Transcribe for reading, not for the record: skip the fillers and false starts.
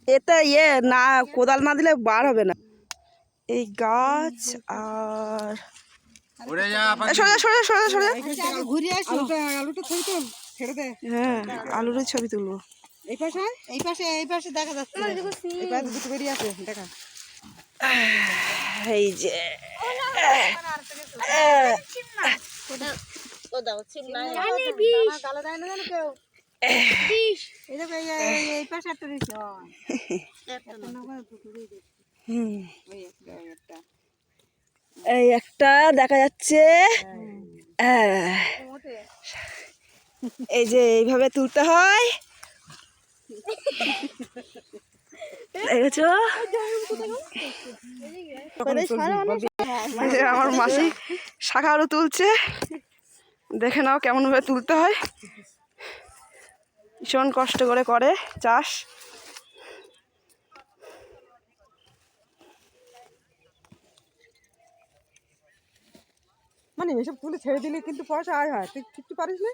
এটা না, কোদাল না দিলে বার হবে না। এই গাছ আর হ্যাঁ, আলুর ছবি তুলবো। এই পাশে দেখা যাচ্ছে, দুটো বেরিয়ে আছে দেখা। এই যে এই একটা দেখা যাচ্ছে। এই যে এইভাবে তুলতে হয়, দেখেছো? আমার মাসি শাখা আলু তুলছে, দেখে নাও কেমন ভাবে তুলতে হয়। ভীষণ কষ্ট করে চাষ। মানে এসব তুলে ছেড়ে দিলে কিন্তু পয়সা আয় হয়, তুই কিছু পারিস না।